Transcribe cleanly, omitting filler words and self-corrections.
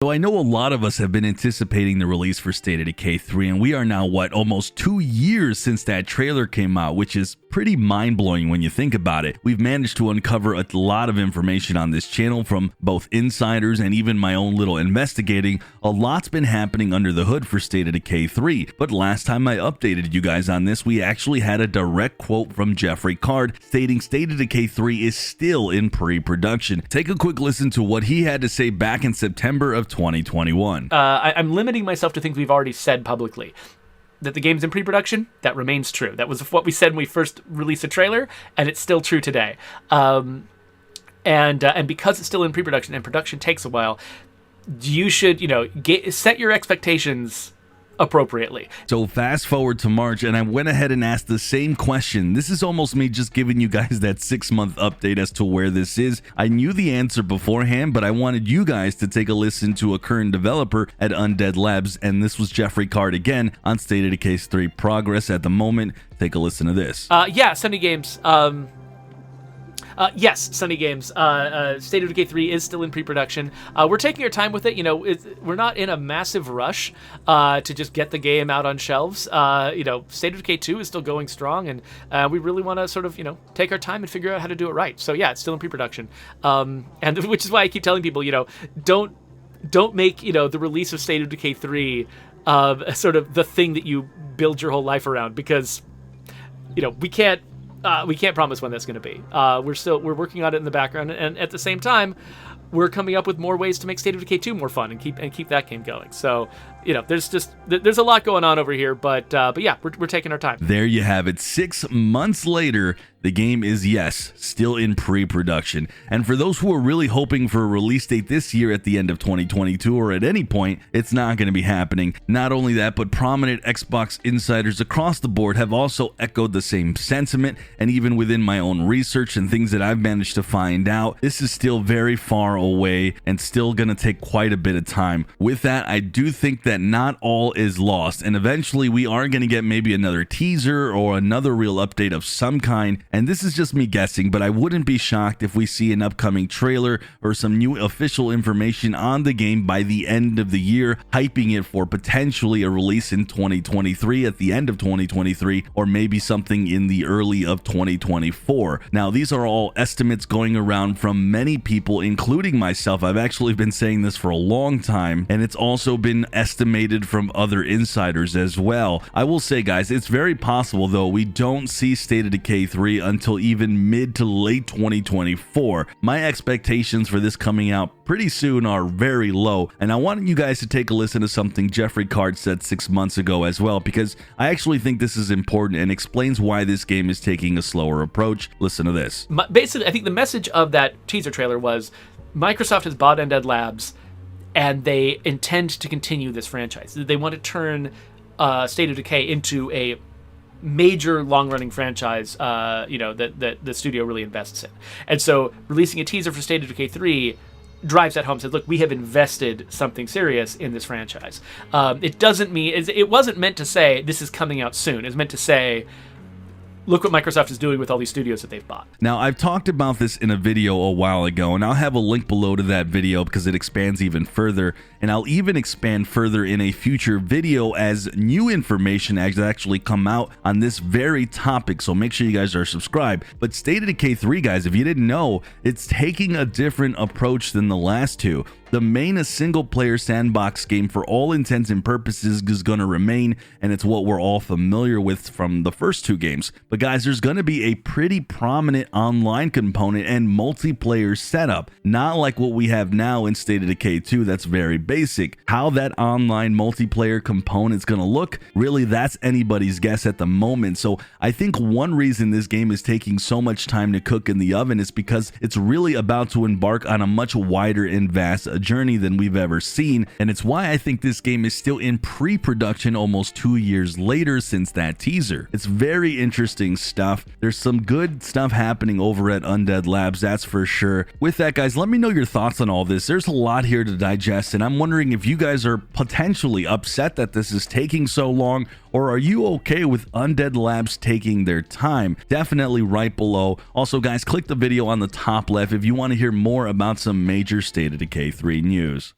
So I know a lot of us have been anticipating the release for State of Decay 3, and we are now, almost 2 years since that trailer came out, which is pretty mind-blowing when you think about it. We've managed to uncover a lot of information on this channel from both insiders and even my own little investigating. A lot's been happening under the hood for State of Decay 3, but last time I updated you guys on this, we actually had a direct quote from Jeffrey Card stating State of Decay 3 is still in pre-production. Take a quick listen to what he had to say back in September of 2021. I'm limiting myself to things we've already said publicly. That the game's in pre-production, that remains true. That was what we said when we first released a trailer, and it's still true today. And because it's still in pre-production and production takes a while, you should, set your expectations appropriately. So fast forward to March, and I went ahead and asked the same question. This is almost me just giving you guys that 6-month update as to where this is. I knew the answer beforehand, but I wanted you guys to take a listen to a current developer at Undead Labs, and this was Jeffrey Card again on State of Decay 3 progress at the moment. Take a listen to this. Yeah, Sunny Games. Yes, Sunny Games. State of Decay 3 is still in pre-production. We're taking our time with it. We're not in a massive rush to just get the game out on shelves. State of Decay 2 is still going strong, and we really want to sort of, take our time and figure out how to do it right. So yeah, it's still in pre-production. And which is why I keep telling people, don't make, the release of State of Decay 3 sort of the thing that you build your whole life around, because, we can't promise when that's going to be. We're working on it in the background, and at the same time, we're coming up with more ways to make State of Decay 2 more fun and keep that game going. So, there's a lot going on over here, but yeah, we're taking our time. There you have it. 6 months later, the game is, yes, still in pre-production. And for those who are really hoping for a release date this year at the end of 2022 or at any point, it's not going to be happening. Not only that, but prominent Xbox insiders across the board have also echoed the same sentiment, and even within my own research and things that I've managed to find out, this is still very far away and still going to take quite a bit of time. With that, I do think that not all is lost, and eventually we are going to get maybe another teaser or another real update of some kind. And this is just me guessing, but I wouldn't be shocked if we see an upcoming trailer or some new official information on the game by the end of the year, hyping it for potentially a release in 2023, at the end of 2023, or maybe something in the early of 2024. Now, these are all estimates going around from many people, including myself. I've actually been saying this for a long time, and it's also been estimated from other insiders as well. I will say, guys, it's very possible, though, we don't see State of Decay 3 until even mid to late 2024. My expectations for this coming out pretty soon are very low, and I wanted you guys to take a listen to something Jeffrey Card said 6 months ago as well, because I actually think this is important and explains why this game is taking a slower approach. Listen to this. Basically, I think the message of that teaser trailer was Microsoft has bought Undead Labs, and they intend to continue this franchise. They want to turn State of Decay into a major long-running franchise, that the studio really invests in. And so releasing a teaser for State of Decay 3 drives that home, says, look, we have invested something serious in this franchise. It wasn't meant to say this is coming out soon. It's meant to say, look what Microsoft is doing with all these studios that they've bought. Now, I've talked about this in a video a while ago, and I'll have a link below to that video because it expands even further, and I'll even expand further in a future video as new information has actually come out on this very topic, so make sure you guys are subscribed. But State of Decay 3, guys, if you didn't know, it's taking a different approach than the last two. The main single-player sandbox game, for all intents and purposes, is going to remain, and it's what we're all familiar with from the first two games. But guys, there's going to be a pretty prominent online component and multiplayer setup, not like what we have now in State of Decay 2 that's very basic. How that online multiplayer component's going to look, really, that's anybody's guess at the moment. So I think one reason this game is taking so much time to cook in the oven is because it's really about to embark on a much wider and vast journey than we've ever seen, and it's why I think this game is still in pre-production almost 2 years later since that teaser. It's very interesting stuff. There's some good stuff happening over at Undead Labs, that's for sure. With that, guys, let me know your thoughts on all this. There's a lot here to digest, and I'm wondering if you guys are potentially upset that this is taking so long, or are you okay with Undead Labs taking their time? Definitely right below. Also, guys, click the video on the top left if you want to hear more about some major State of Decay 3 news.